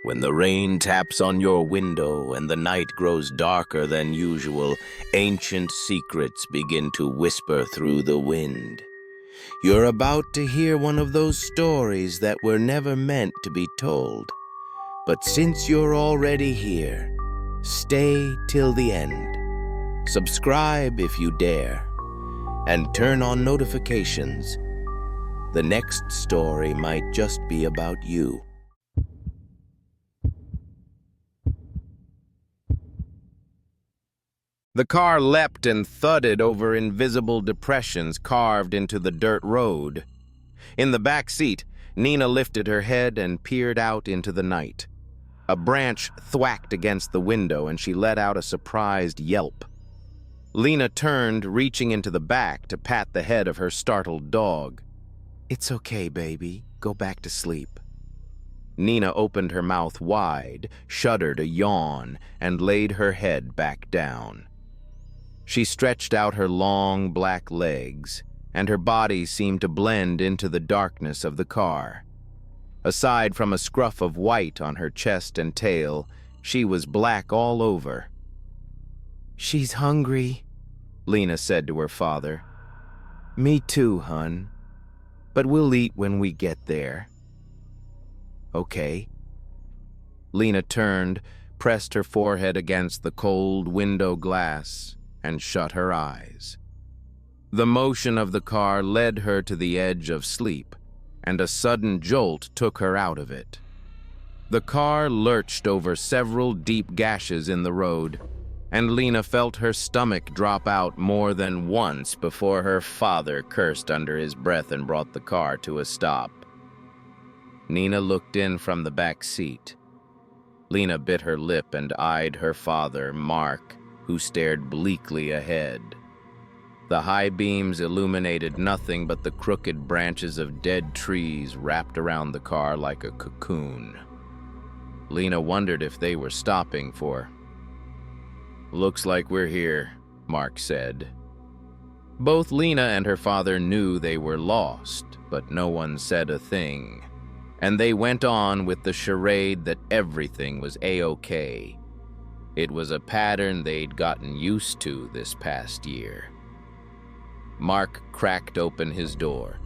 When the rain taps on your window and the night grows darker than usual, ancient secrets begin to whisper through the wind. You're about to hear one of those stories that were never meant to be told. But since you're already here, stay till the end. Subscribe if you dare, and turn on notifications. The next story might just be about you. The car leapt and thudded over invisible depressions carved into the dirt road. In the back seat, Nina lifted her head and peered out into the night. A branch thwacked against the window and she let out a surprised yelp. Lena turned, reaching into the back to pat the head of her startled dog. "It's okay, baby. Go back to sleep." Nina opened her mouth wide, shuddered a yawn, and laid her head back down. She stretched out her long black legs, and her body seemed to blend into the darkness of the car. Aside from a scruff of white on her chest and tail, she was black all over. "She's hungry," Lena said to her father. "Me too, hun. But we'll eat when we get there." "Okay." Lena turned, pressed her forehead against the cold window glass, and shut her eyes. The motion of the car led her to the edge of sleep, and a sudden jolt took her out of it. The car lurched over several deep gashes in the road, and Lena felt her stomach drop out more than once before her father cursed under his breath and brought the car to a stop. Nina looked in from the back seat. Lena bit her lip and eyed her father, Mark, who stared bleakly ahead. The high beams illuminated nothing but the crooked branches of dead trees wrapped around the car like a cocoon. Lena wondered if they were stopping for... "Looks like we're here," Mark said. Both Lena and her father knew they were lost, but no one said a thing, and they went on with the charade that everything was A-OK. It was a pattern they'd gotten used to this past year. Mark cracked open his door.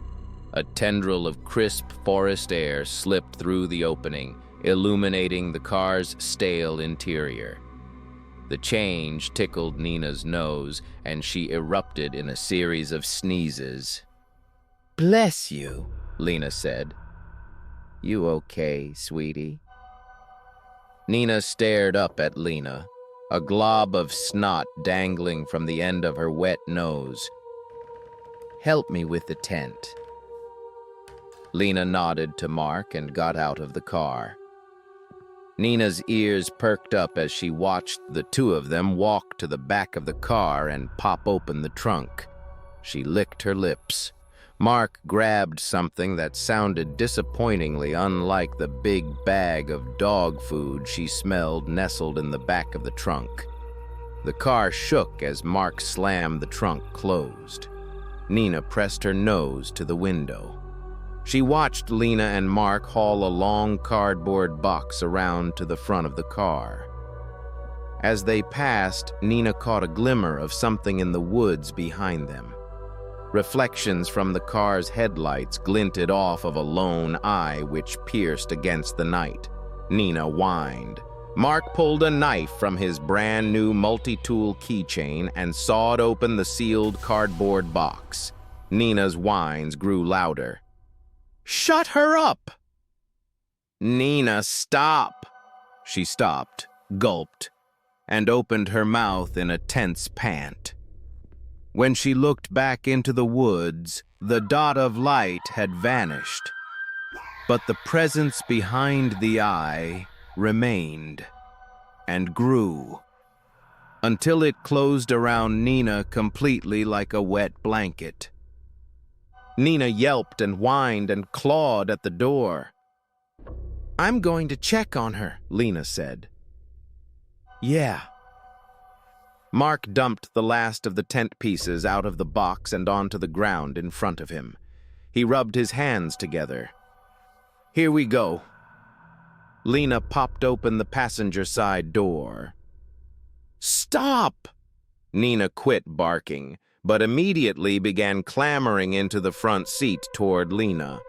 A tendril of crisp forest air slipped through the opening, illuminating the car's stale interior. The change tickled Nina's nose, and she erupted in a series of sneezes. "Bless you," Lena said. "You okay, sweetie?" Nina stared up at Lena, a glob of snot dangling from the end of her wet nose. "Help me with the tent." Lena nodded to Mark and got out of the car. Nina's ears perked up as she watched the two of them walk to the back of the car and pop open the trunk. She licked her lips. Mark grabbed something that sounded disappointingly unlike the big bag of dog food she smelled nestled in the back of the trunk. The car shook as Mark slammed the trunk closed. Nina pressed her nose to the window. She watched Lena and Mark haul a long cardboard box around to the front of the car. As they passed, Nina caught a glimmer of something in the woods behind them. Reflections from the car's headlights glinted off of a lone eye which pierced against the night. Nina whined. Mark pulled a knife from his brand-new multi-tool keychain and sawed open the sealed cardboard box. Nina's whines grew louder. "Shut her up!" "Nina, stop!" She stopped, gulped, and opened her mouth in a tense pant. When she looked back into the woods, the dot of light had vanished, but the presence behind the eye remained and grew until it closed around Nina completely like a wet blanket. Nina yelped and whined and clawed at the door. "I'm going to check on her," Lena said. "Yeah." Mark dumped the last of the tent pieces out of the box and onto the ground in front of him. He rubbed his hands together. "Here we go." Lena popped open the passenger side door. "Stop!" Nina quit barking, but immediately began clambering into the front seat toward Lena.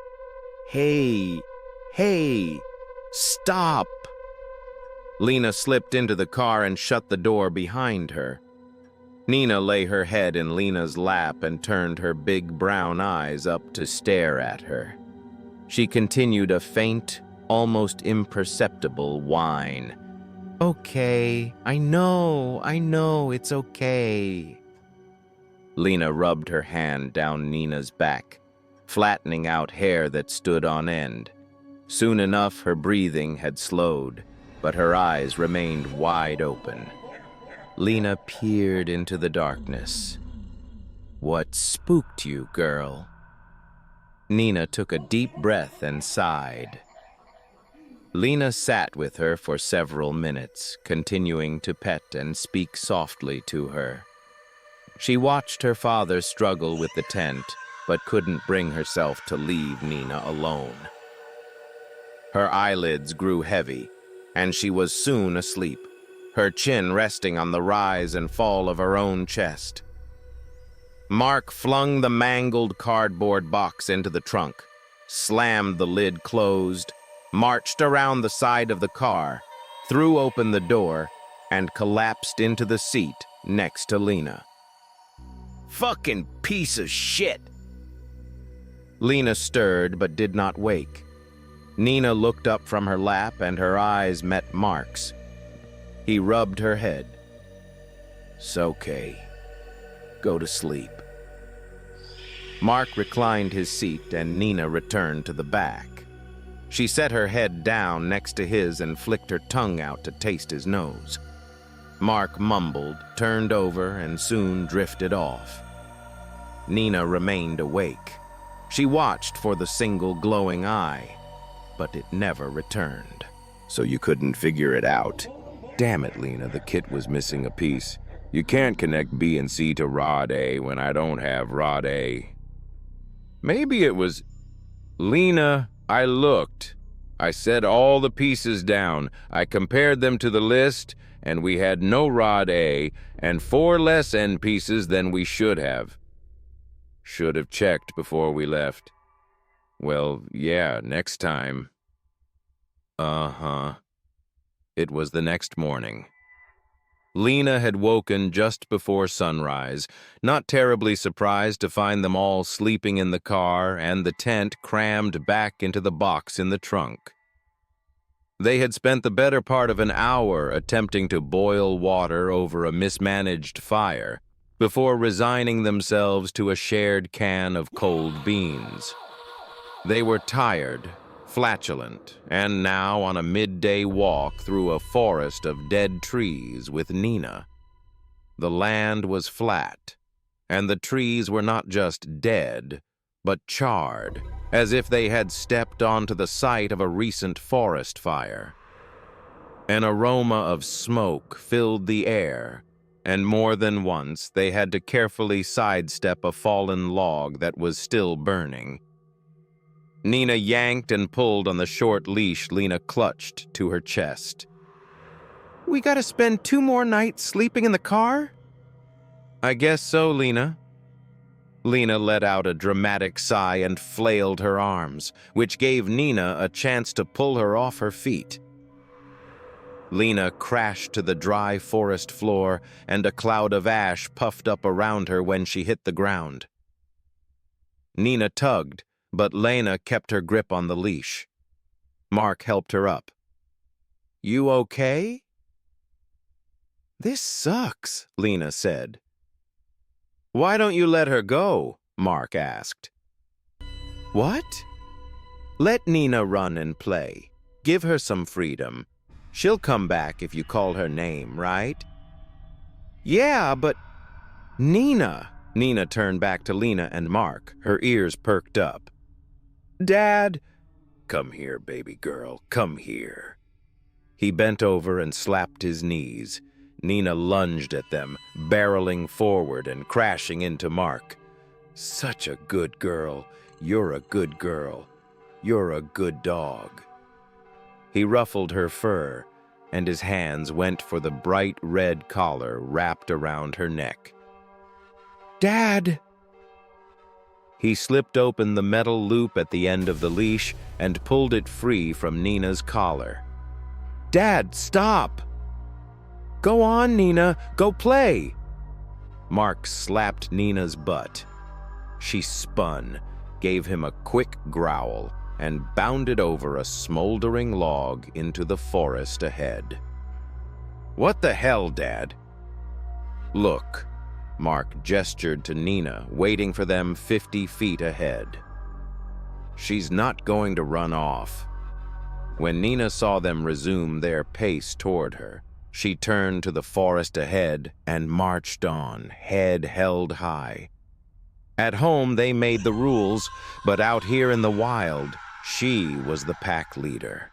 Hey, stop!" Lena slipped into the car and shut the door behind her. Nina lay her head in Lena's lap and turned her big brown eyes up to stare at her. She continued a faint, almost imperceptible whine. "Okay, I know, it's okay." Lena rubbed her hand down Nina's back, flattening out hair that stood on end. Soon enough, her breathing had slowed, but her eyes remained wide open. Lena peered into the darkness. "What spooked you, girl?" Nina took a deep breath and sighed. Lena sat with her for several minutes, continuing to pet and speak softly to her. She watched her father struggle with the tent, but couldn't bring herself to leave Nina alone. Her eyelids grew heavy, and she was soon asleep, her chin resting on the rise and fall of her own chest. Mark flung the mangled cardboard box into the trunk, slammed the lid closed, marched around the side of the car, threw open the door, and collapsed into the seat next to Lena. "Fucking piece of shit!" Lena stirred but did not wake. Nina looked up from her lap and her eyes met Mark's. He rubbed her head. "It's okay. Go to sleep." Mark reclined his seat and Nina returned to the back. She set her head down next to his and flicked her tongue out to taste his nose. Mark mumbled, turned over, and soon drifted off. Nina remained awake. She watched for the single glowing eye, but it never returned. "So you couldn't figure it out? Damn it, Lena, the kit was missing a piece. You can't connect B and C to rod A when I don't have rod A." "Maybe it was... Lena, I looked. I set all the pieces down. I compared them to the list, and we had no rod A and 4 less end pieces than we should have. Should have checked before we left. Well, yeah, next time." It was the next morning. Lena had woken just before sunrise, not terribly surprised to find them all sleeping in the car and the tent crammed back into the box in the trunk. They had spent the better part of an hour attempting to boil water over a mismanaged fire before resigning themselves to a shared can of cold beans. They were tired, flatulent, and now on a midday walk through a forest of dead trees with Nina. The land was flat, and the trees were not just dead, but charred, as if they had stepped onto the site of a recent forest fire. An aroma of smoke filled the air, and more than once they had to carefully sidestep a fallen log that was still burning. Nina yanked and pulled on the short leash Lena clutched to her chest. "We gotta spend 2 more nights sleeping in the car?" "I guess so, Lena." Lena let out a dramatic sigh and flailed her arms, which gave Nina a chance to pull her off her feet. Lena crashed to the dry forest floor, and a cloud of ash puffed up around her when she hit the ground. Nina tugged, but Lena kept her grip on the leash. Mark helped her up. "You okay?" "This sucks," Lena said. "Why don't you let her go?" Mark asked. "What?" "Let Nina run and play. Give her some freedom. She'll come back if you call her name, right?" "Yeah, but..." "Nina!" Nina turned back to Lena and Mark, her ears perked up. "Dad!" "Come here, baby girl, come here." He bent over and slapped his knees. Nina lunged at them, barreling forward and crashing into Mark. "Such a good girl. You're a good girl. You're a good dog." He ruffled her fur, and his hands went for the bright red collar wrapped around her neck. "Dad!" He slipped open the metal loop at the end of the leash and pulled it free from Nina's collar. "Dad, stop!" "Go on, Nina, go play!" Mark slapped Nina's butt. She spun, gave him a quick growl, and bounded over a smoldering log into the forest ahead. "What the hell, Dad?" "Look," Mark gestured to Nina, waiting for them 50 feet ahead. "She's not going to run off." When Nina saw them resume their pace toward her, she turned to the forest ahead and marched on, head held high. At home, they made the rules, but out here in the wild, she was the pack leader.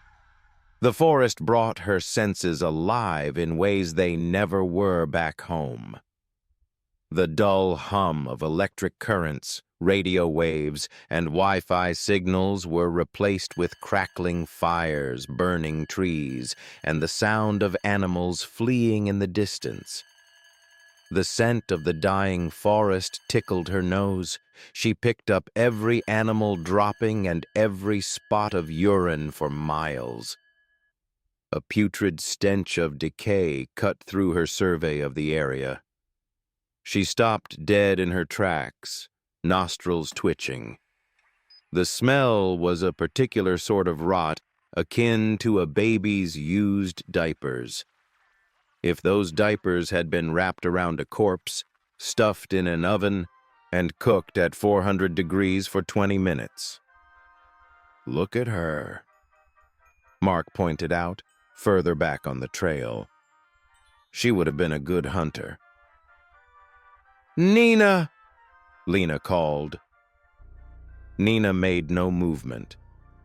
The forest brought her senses alive in ways they never were back home. The dull hum of electric currents, radio waves, and Wi-Fi signals were replaced with crackling fires, burning trees, and the sound of animals fleeing in the distance. The scent of the dying forest tickled her nose. She picked up every animal dropping and every spot of urine for miles. A putrid stench of decay cut through her survey of the area. She stopped dead in her tracks, nostrils twitching. The smell was a particular sort of rot, akin to a baby's used diapers. If those diapers had been wrapped around a corpse, stuffed in an oven, and cooked at 400 degrees for 20 minutes. "Look at her," Mark pointed out, further back on the trail. "She would have been a good hunter." "Nina!" Lena called. Nina made no movement,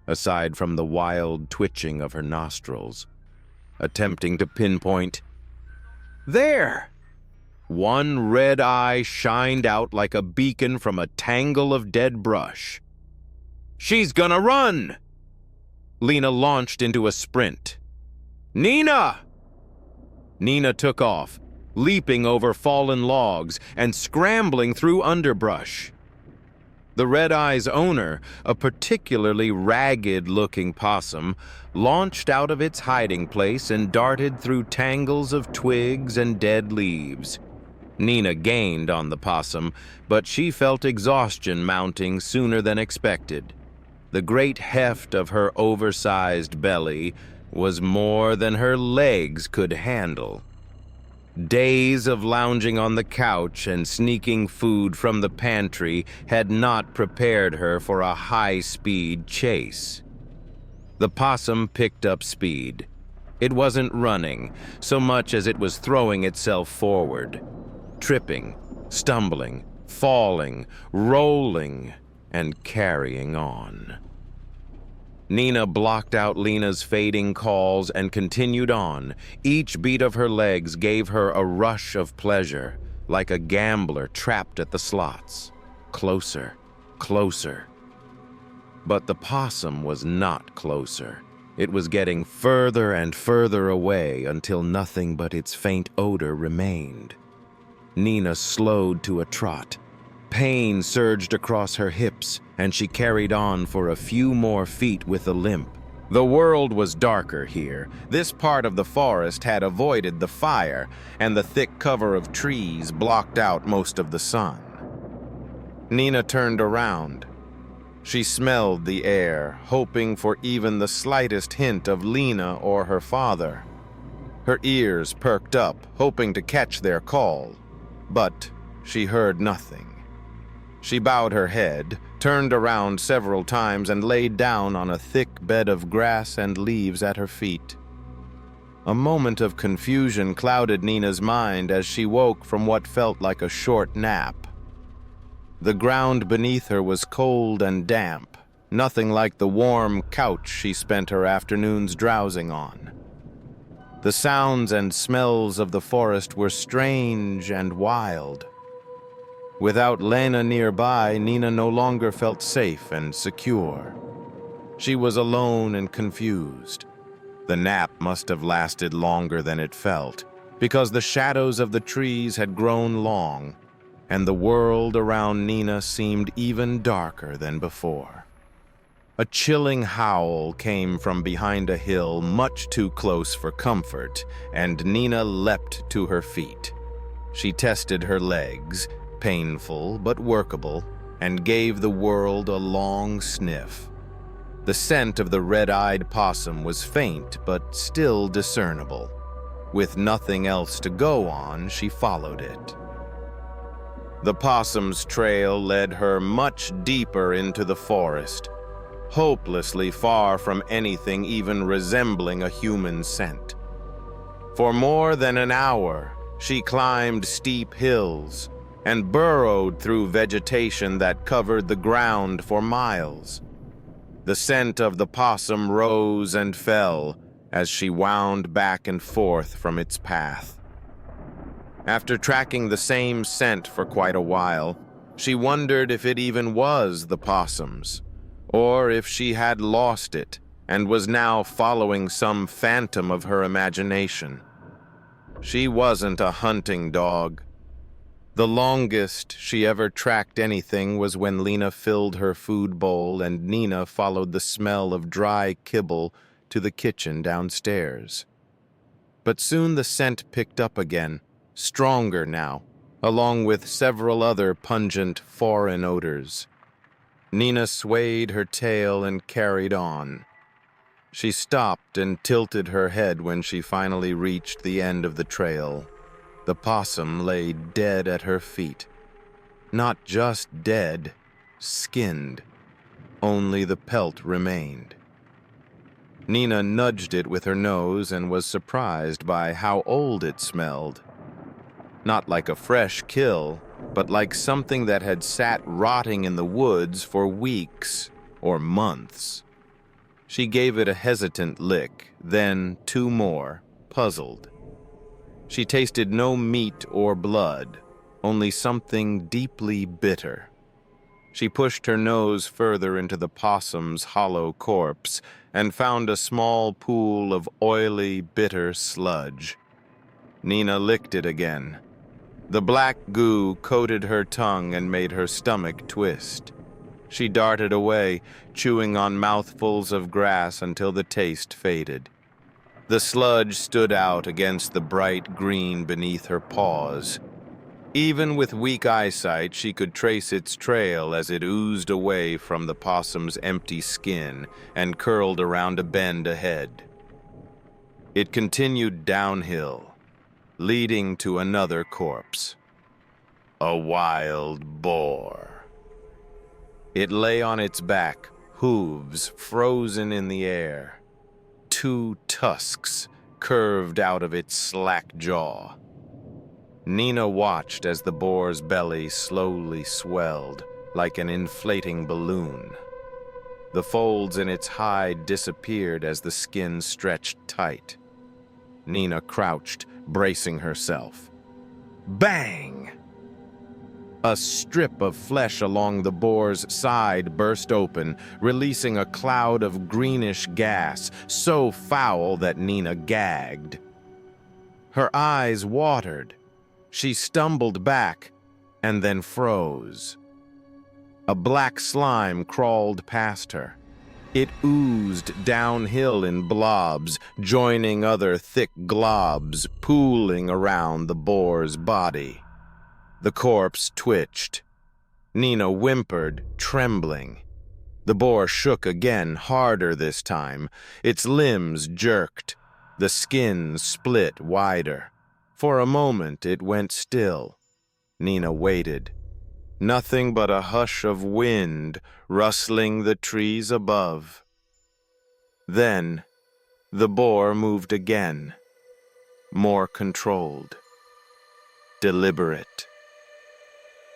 aside from the wild twitching of her nostrils, attempting to pinpoint. "There!" One red eye shined out like a beacon from a tangle of dead brush. "She's gonna run!" Lena launched into a sprint. "Nina!" Nina took off, leaping over fallen logs and scrambling through underbrush. The red eye's owner, a particularly ragged-looking possum, launched out of its hiding place and darted through tangles of twigs and dead leaves. Nina gained on the possum, but she felt exhaustion mounting sooner than expected. The great heft of her oversized belly was more than her legs could handle. Days of lounging on the couch and sneaking food from the pantry had not prepared her for a high-speed chase. The possum picked up speed. It wasn't running so much as it was throwing itself forward, tripping, stumbling, falling, rolling, and carrying on. Nina blocked out Lena's fading calls and continued on. Each beat of her legs gave her a rush of pleasure, like a gambler trapped at the slots. Closer, closer. But the possum was not closer. It was getting further and further away until nothing but its faint odor remained. Nina slowed to a trot. Pain surged across her hips, and she carried on for a few more feet with a limp. The world was darker here. This part of the forest had avoided the fire, and the thick cover of trees blocked out most of the sun. Nina turned around. She smelled the air, hoping for even the slightest hint of Lena or her father. Her ears perked up, hoping to catch their call, but she heard nothing. She bowed her head, turned around several times, and laid down on a thick bed of grass and leaves at her feet. A moment of confusion clouded Nina's mind as she woke from what felt like a short nap. The ground beneath her was cold and damp, nothing like the warm couch she spent her afternoons drowsing on. The sounds and smells of the forest were strange and wild. Without Lena nearby, Nina no longer felt safe and secure. She was alone and confused. The nap must have lasted longer than it felt, because the shadows of the trees had grown long, and the world around Nina seemed even darker than before. A chilling howl came from behind a hill much too close for comfort, and Nina leapt to her feet. She tested her legs, painful but workable, and gave the world a long sniff. The scent of the red-eyed possum was faint but still discernible. With nothing else to go on, she followed it. The possum's trail led her much deeper into the forest, hopelessly far from anything even resembling a human scent. For more than an hour, she climbed steep hills and burrowed through vegetation that covered the ground for miles. The scent of the possum rose and fell as she wound back and forth from its path. After tracking the same scent for quite a while, she wondered if it even was the possum's, or if she had lost it and was now following some phantom of her imagination. She wasn't a hunting dog. The longest she ever tracked anything was when Lena filled her food bowl and Nina followed the smell of dry kibble to the kitchen downstairs. But soon the scent picked up again, stronger now, along with several other pungent foreign odors. Nina swayed her tail and carried on. She stopped and tilted her head when she finally reached the end of the trail. The possum lay dead at her feet. Not just dead, skinned. Only the pelt remained. Nina nudged it with her nose and was surprised by how old it smelled. Not like a fresh kill, but like something that had sat rotting in the woods for weeks or months. She gave it a hesitant lick, then 2 more, puzzled. She tasted no meat or blood, only something deeply bitter. She pushed her nose further into the possum's hollow corpse and found a small pool of oily, bitter sludge. Nina licked it again. The black goo coated her tongue and made her stomach twist. She darted away, chewing on mouthfuls of grass until the taste faded. The sludge stood out against the bright green beneath her paws. Even with weak eyesight, she could trace its trail as it oozed away from the possum's empty skin and curled around a bend ahead. It continued downhill, leading to another corpse. A wild boar. It lay on its back, hooves frozen in the air. 2 tusks curved out of its slack jaw. Nina watched as the boar's belly slowly swelled, like an inflating balloon. The folds in its hide disappeared as the skin stretched tight. Nina crouched, bracing herself. Bang! A strip of flesh along the boar's side burst open, releasing a cloud of greenish gas, so foul that Nina gagged. Her eyes watered. She stumbled back and then froze. A black slime crawled past her. It oozed downhill in blobs, joining other thick globs, pooling around the boar's body. The corpse twitched. Nina whimpered, trembling. The boar shook again, harder this time. Its limbs jerked. The skin split wider. For a moment it went still. Nina waited. Nothing but a hush of wind rustling the trees above. Then, the boar moved again. More controlled. Deliberate.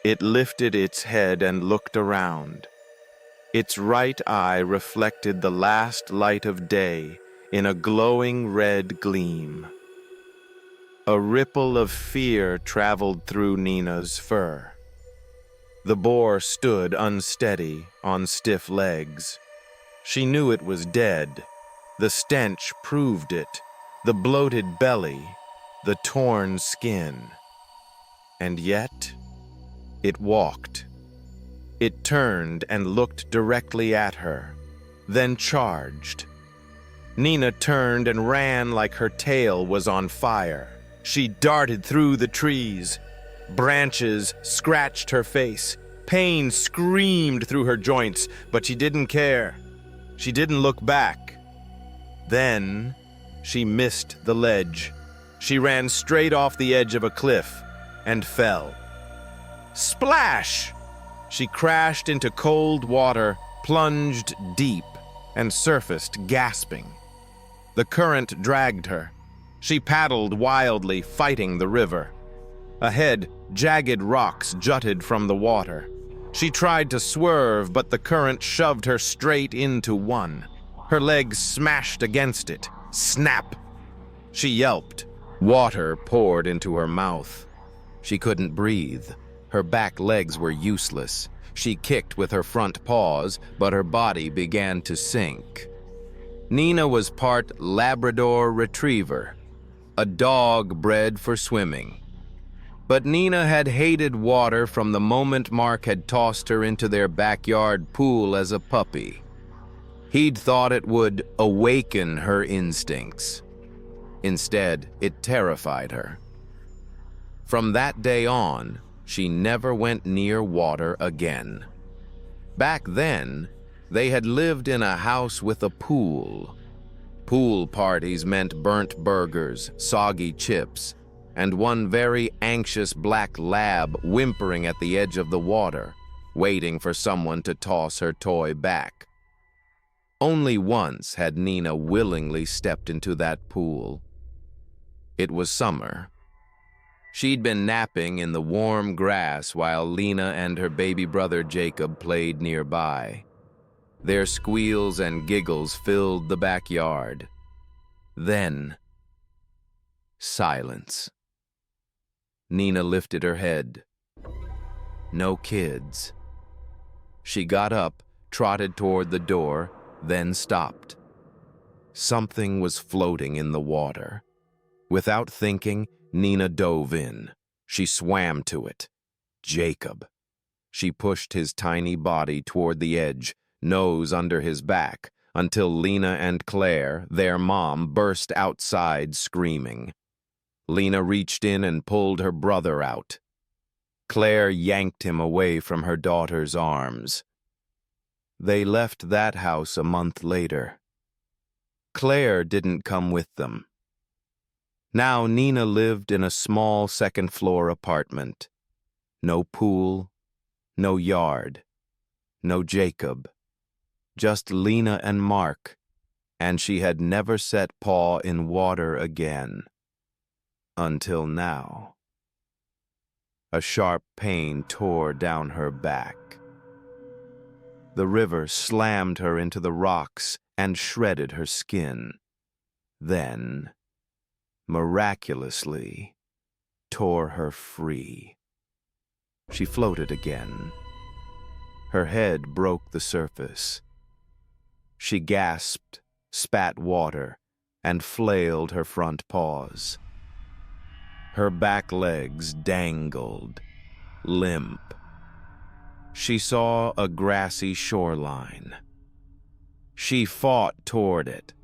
It lifted its head and looked around. Its right eye reflected the last light of day in a glowing red gleam. A ripple of fear traveled through Nina's fur. The boar stood unsteady on stiff legs. She knew it was dead, The stench proved it, the bloated belly, the torn skin. And yet, it walked. It turned and looked directly at her, then charged. Nina turned and ran like her tail was on fire. She darted through the trees. Branches scratched her face. Pain screamed through her joints, but she didn't care. She didn't look back. Then, she missed the ledge. She ran straight off the edge of a cliff and fell. Splash! She crashed into cold water, plunged deep, and surfaced gasping. The current dragged her. She paddled wildly, fighting the river. Ahead, jagged rocks jutted from the water. She tried to swerve, but the current shoved her straight into one. Her legs smashed against it. Snap! She yelped. Water poured into her mouth. She couldn't breathe. Her back legs were useless. She kicked with her front paws, but her body began to sink. Nina was part Labrador Retriever, a dog bred for swimming. But Nina had hated water from the moment Mark had tossed her into their backyard pool as a puppy. He'd thought it would awaken her instincts. Instead, it terrified her. From that day on, she never went near water again. Back then, they had lived in a house with a pool. Pool parties meant burnt burgers, soggy chips, and one very anxious black lab whimpering at the edge of the water, waiting for someone to toss her toy back. Only once had Nina willingly stepped into that pool. It was summer. She'd been napping in the warm grass while Lena and her baby brother Jacob played nearby. Their squeals and giggles filled the backyard. Then, silence. Nina lifted her head. No kids. She got up, trotted toward the door, then stopped. Something was floating in the water. Without thinking, Nina dove in. She swam to it. Jacob. She pushed his tiny body toward the edge, nose under his back, until Lena and Claire, their mom, burst outside screaming. Lena reached in and pulled her brother out. Claire yanked him away from her daughter's arms. They left that house a month later. Claire didn't come with them. Now Nina lived in a small second-floor apartment. No pool, no yard, no Jacob. Just Lena and Mark, and she had never set paw in water again. Until now. A sharp pain tore down her back. The river slammed her into the rocks and shredded her skin. Then, miraculously, tore her free. She floated again. Her head broke the surface. She gasped, spat water, and flailed her front paws. Her back legs dangled, limp. She saw a grassy shoreline. She fought toward it.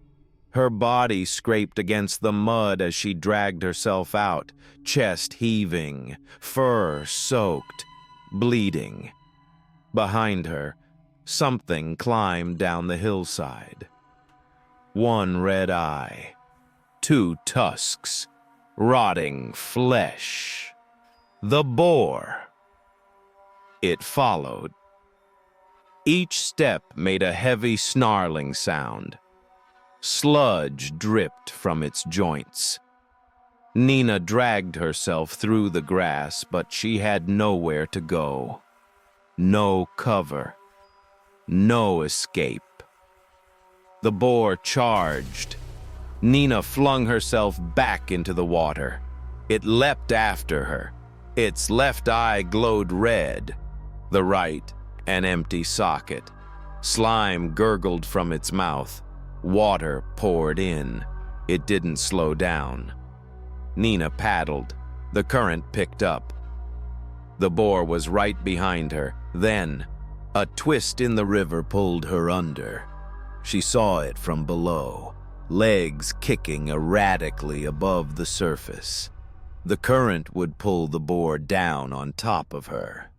Her body scraped against the mud as she dragged herself out, chest heaving, fur soaked, bleeding. Behind her, something climbed down the hillside. One red eye, two tusks, rotting flesh. The boar. It followed. Each step made a heavy snarling sound. Sludge dripped from its joints. Nina dragged herself through the grass, but she had nowhere to go. No cover. No escape. The boar charged. Nina flung herself back into the water. It leapt after her. Its left eye glowed red, the right an empty socket. Slime gurgled from its mouth. Water poured in. It didn't slow down. Nina paddled. The current picked up. The boar was right behind her. Then, a twist in the river pulled her under. She saw it from below, legs kicking erratically above the surface. The current would pull the boar down on top of her.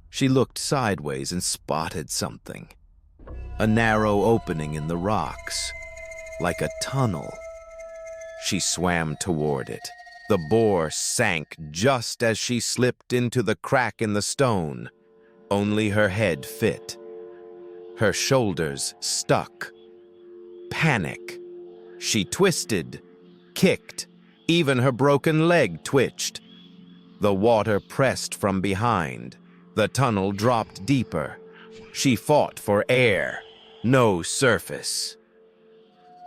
She looked sideways and spotted something. A narrow opening in the rocks, like a tunnel. She swam toward it. The boar sank just as she slipped into the crack in the stone. Only her head fit. Her shoulders stuck. Panic. She twisted, kicked. Even her broken leg twitched. The water pressed from behind. The tunnel dropped deeper. She fought for air. No surface.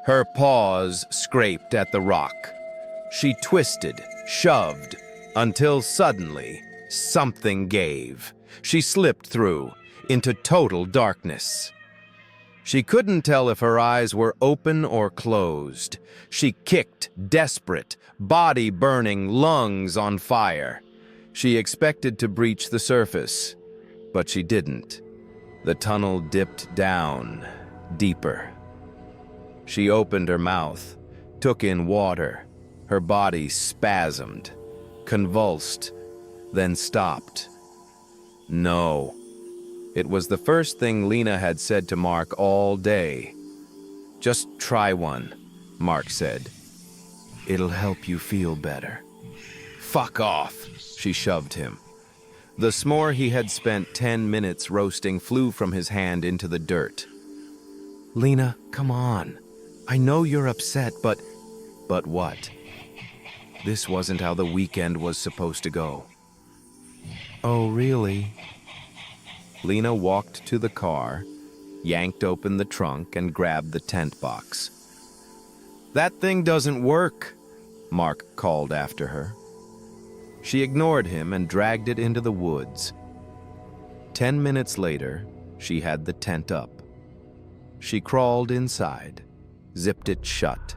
Her paws scraped at the rock. She twisted, shoved, until suddenly something gave. She slipped through, into total darkness. She couldn't tell if her eyes were open or closed. She kicked, desperate, body burning, lungs on fire. She expected to breach the surface, but she didn't. The tunnel dipped down, deeper. She opened her mouth, took in water. Her body spasmed, convulsed, then stopped. No. It was the first thing Lena had said to Mark all day. "Just try one," Mark said. "It'll help you feel better." "Fuck off," she shoved him. The s'more he had spent 10 minutes roasting flew from his hand into the dirt. "Lena, come on. I know you're upset, but..." "But what?" This wasn't how the weekend was supposed to go. "Oh, really?" Lena walked to the car, yanked open the trunk, and grabbed the tent box. "That thing doesn't work," Mark called after her. She ignored him and dragged it into the woods. 10 minutes later, she had the tent up. She crawled inside, zipped it shut.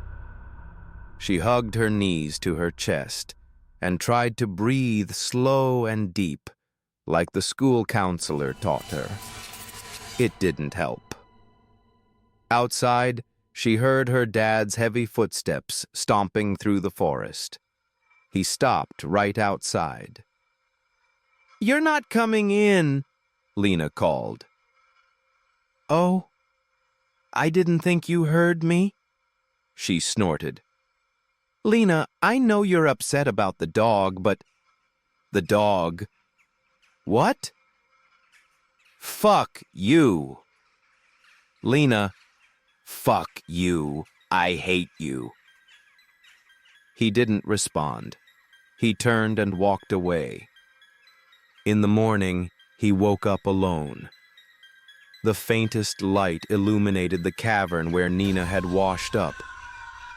She hugged her knees to her chest and tried to breathe slow and deep, like the school counselor taught her. It didn't help. Outside, she heard her dad's heavy footsteps stomping through the forest. He stopped right outside. "You're not coming in," Lena called. "Oh, I didn't think you heard me," she snorted. "Lena, I know you're upset about the dog, but..." "The dog? What?" "Fuck you." "Lena, fuck you. I hate you." He didn't respond. He turned and walked away. In the morning, he woke up alone. The faintest light illuminated the cavern where Nina had washed up.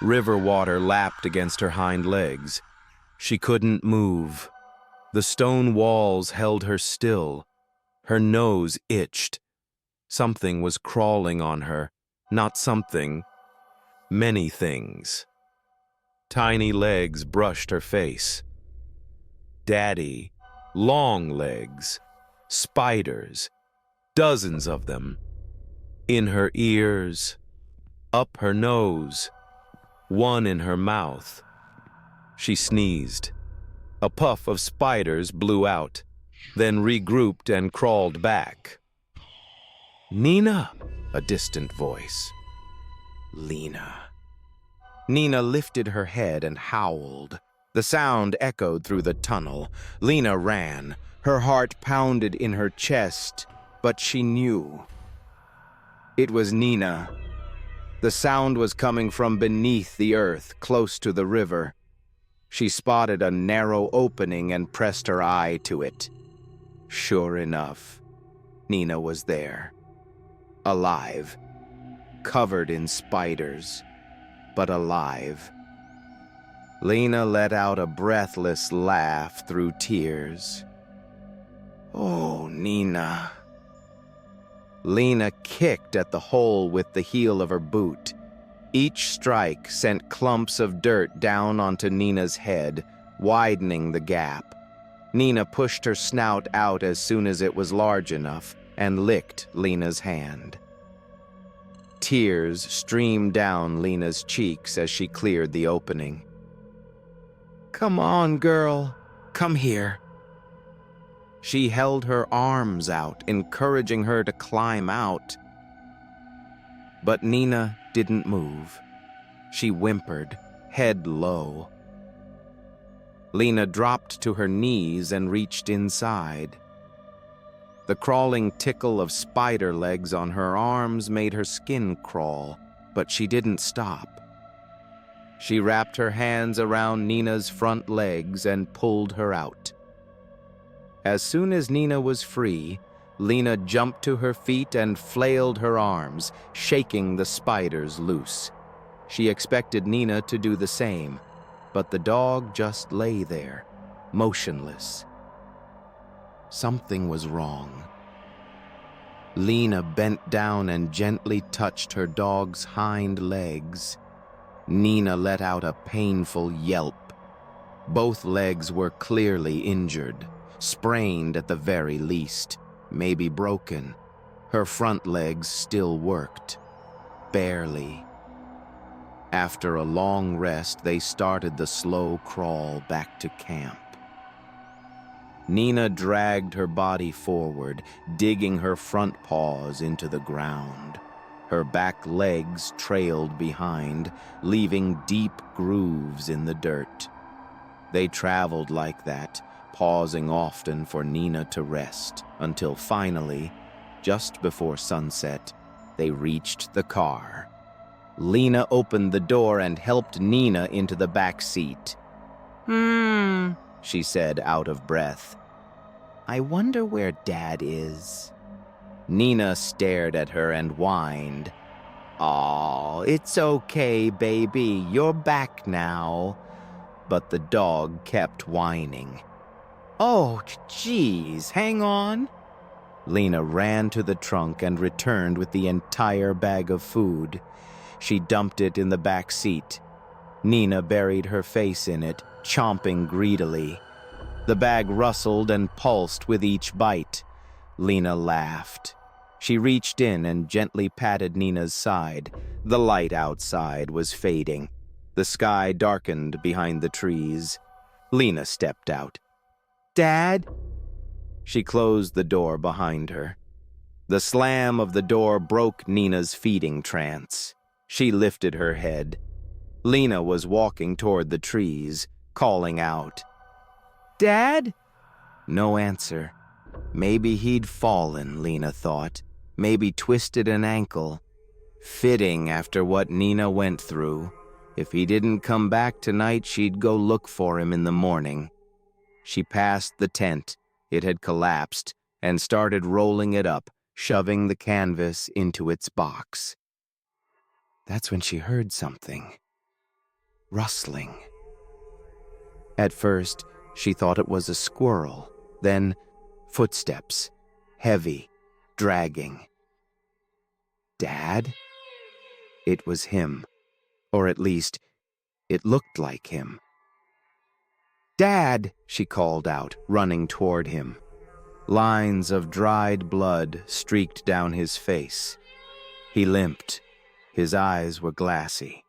River water lapped against her hind legs. She couldn't move. The stone walls held her still. Her nose itched. Something was crawling on her. Not something. Many things. Tiny legs brushed her face. Daddy, long legs, spiders, dozens of them. In her ears, up her nose, one in her mouth. She sneezed. A puff of spiders blew out, then regrouped and crawled back. "Nina," a distant voice. "Lena." Nina lifted her head and howled. The sound echoed through the tunnel. Lena ran. Her heart pounded in her chest, but she knew. It was Nina. The sound was coming from beneath the earth, close to the river. She spotted a narrow opening and pressed her eye to it. Sure enough, Nina was there. Alive. Covered in spiders, but alive. Lena let out a breathless laugh through tears. "Oh, Nina." Lena kicked at the hole with the heel of her boot. Each strike sent clumps of dirt down onto Nina's head, widening the gap. Nina pushed her snout out as soon as it was large enough and licked Lena's hand. Tears streamed down Lena's cheeks as she cleared the opening. "Come on, girl. Come here." She held her arms out, encouraging her to climb out. But Nina didn't move. She whimpered, head low. Lena dropped to her knees and reached inside. The crawling tickle of spider legs on her arms made her skin crawl, but she didn't stop. She wrapped her hands around Nina's front legs and pulled her out. As soon as Nina was free, Lena jumped to her feet and flailed her arms, shaking the spiders loose. She expected Nina to do the same, but the dog just lay there, motionless. Something was wrong. Lena bent down and gently touched her dog's hind legs. Nina let out a painful yelp. Both legs were clearly injured, sprained at the very least, maybe broken. Her front legs still worked, barely. After a long rest, they started the slow crawl back to camp. Nina dragged her body forward, digging her front paws into the ground. Her back legs trailed behind, leaving deep grooves in the dirt. They traveled like that, pausing often for Nina to rest, until finally, just before sunset, they reached the car. Lena opened the door and helped Nina into the back seat. She said, out of breath. "I wonder where Dad is." Nina stared at her and whined. "Aw, it's okay, baby. You're back now." But the dog kept whining. "Oh, geez, hang on." Lena ran to the trunk and returned with the entire bag of food. She dumped it in the back seat. Nina buried her face in it, chomping greedily. The bag rustled and pulsed with each bite. Lena laughed. She reached in and gently patted Nina's side. The light outside was fading. The sky darkened behind the trees. Lena stepped out. "Dad?" She closed the door behind her. The slam of the door broke Nina's feeding trance. She lifted her head. Lena was walking toward the trees, calling out. "Dad?" No answer. Maybe he'd fallen, Lena thought. Maybe twisted an ankle. Fitting after what Nina went through. If he didn't come back tonight, she'd go look for him in the morning. She passed the tent. It had collapsed, and started rolling it up, shoving the canvas into its box. That's when she heard something. Rustling. At first, she thought it was a squirrel, then footsteps, heavy, dragging. Dad? It was him, or at least, it looked like him. "Dad!" she called out, running toward him. Lines of dried blood streaked down his face. He limped. His eyes were glassy.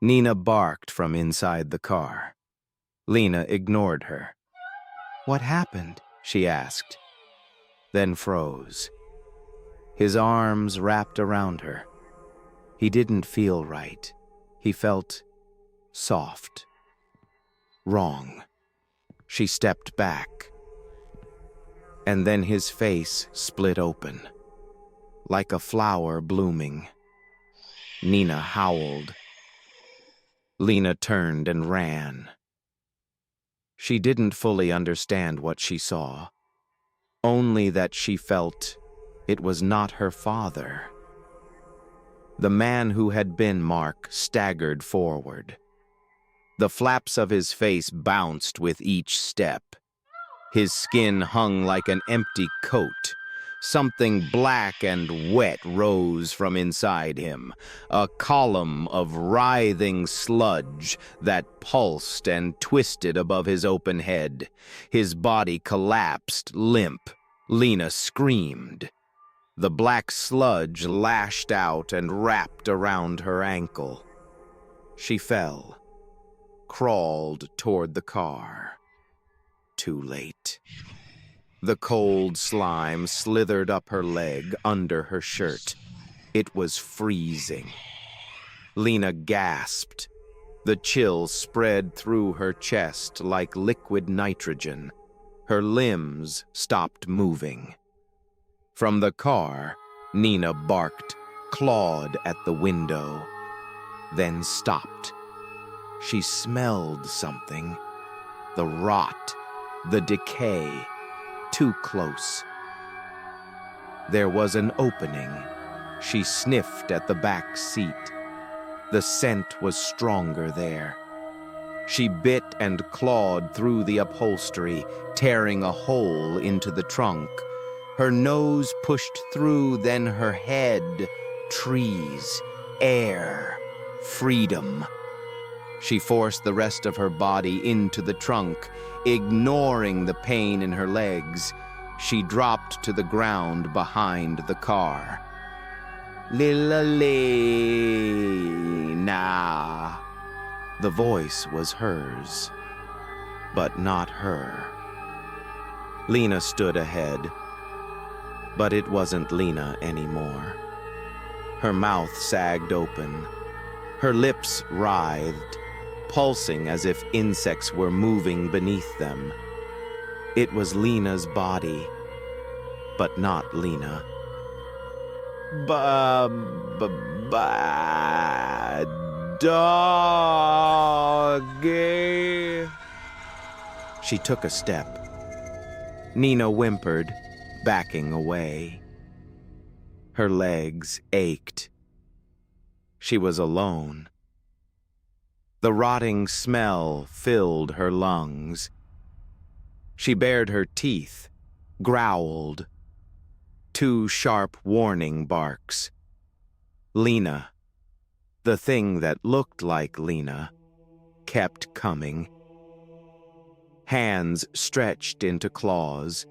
Nina barked from inside the car. Lena ignored her. "What happened?" she asked, then froze. His arms wrapped around her. He didn't feel right. He felt soft. Wrong. She stepped back. And then his face split open, like a flower blooming. Nina howled. Lena turned and ran. She didn't fully understand what she saw, only that she felt it was not her father. The man who had been Mark staggered forward. The flaps of his face bounced with each step. His skin hung like an empty coat, Something black and wet rose from inside him, a column of writhing sludge that pulsed and twisted above his open head. His body collapsed, limp. Lena screamed. The black sludge lashed out and wrapped around her ankle. She fell, crawled toward the car. Too late. The cold slime slithered up her leg under her shirt. It was freezing. Lena gasped. The chill spread through her chest like liquid nitrogen. Her limbs stopped moving. From the car, Nina barked, clawed at the window, then stopped. She smelled something. The rot, the decay, too close. There was an opening. She sniffed at the back seat. The scent was stronger there. She bit and clawed through the upholstery, tearing a hole into the trunk. Her nose pushed through, then her head. Trees, air, freedom. She forced the rest of her body into the trunk, ignoring the pain in her legs. She dropped to the ground behind the car. Lila Lena. The voice was hers, but not her. Lena stood ahead, but it wasn't Lena anymore. Her mouth sagged open. Her lips writhed, pulsing as if insects were moving beneath them. It was Lena's body, but not Lena. Doggy. She took a step. Nina whimpered, backing away. Her legs ached. She was alone. The rotting smell filled her lungs. She bared her teeth, growled. 2 sharp warning barks. Lena, the thing that looked like Lena, kept coming. Hands stretched into claws.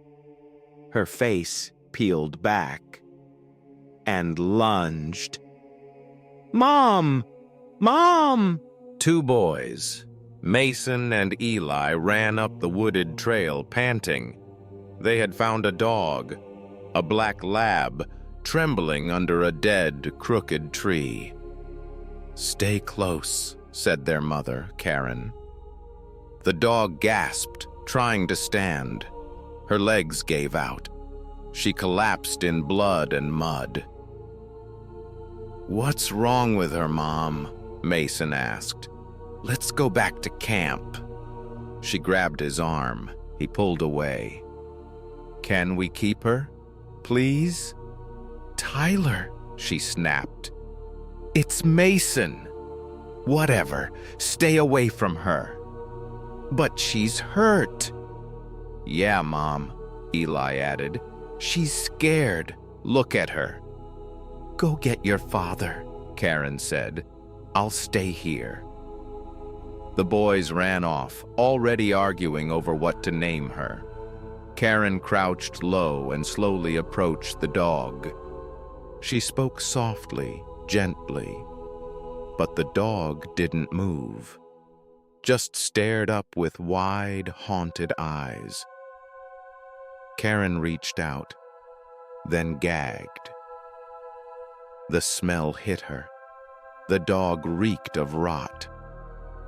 Her face peeled back and lunged. Mom! Mom! 2 boys, Mason and Eli, ran up the wooded trail, panting. They had found a dog, a black lab, trembling under a dead, crooked tree. "Stay close," said their mother, Karen. The dog gasped, trying to stand. Her legs gave out. She collapsed in blood and mud. "What's wrong with her, Mom?" Mason asked. "Let's go back to camp." She grabbed his arm. He pulled away. "Can we keep her? Please?" "Tyler," she snapped. "It's Mason." "Whatever. Stay away from her." "But she's hurt." "Yeah, Mom," Eli added. "She's scared. Look at her." "Go get your father," Karen said. "I'll stay here." The boys ran off, already arguing over what to name her. Karen crouched low and slowly approached the dog. She spoke softly, gently, but the dog didn't move, just stared up with wide, haunted eyes. Karen reached out, then gagged. The smell hit her. The dog reeked of rot,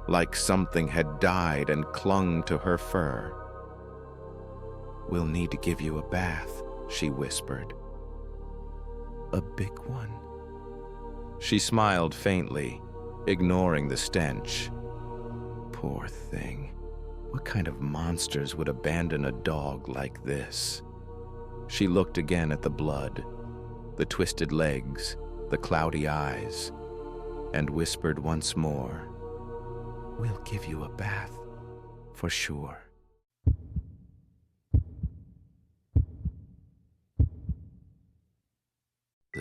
like something had died and clung to her fur. "We'll need to give you a bath," she whispered. "A big one?" She smiled faintly, ignoring the stench. Poor thing. What kind of monsters would abandon a dog like this? She looked again at the blood, the twisted legs, the cloudy eyes, and whispered once more, "We'll give you a bath, for sure."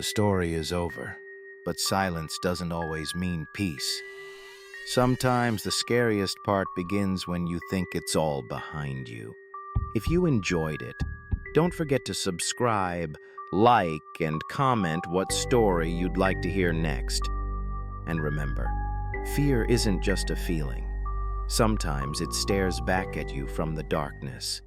The story is over, but silence doesn't always mean peace. Sometimes the scariest part begins when you think it's all behind you. If you enjoyed it, don't forget to subscribe, like, and comment what story you'd like to hear next. And remember, fear isn't just a feeling. Sometimes it stares back at you from the darkness.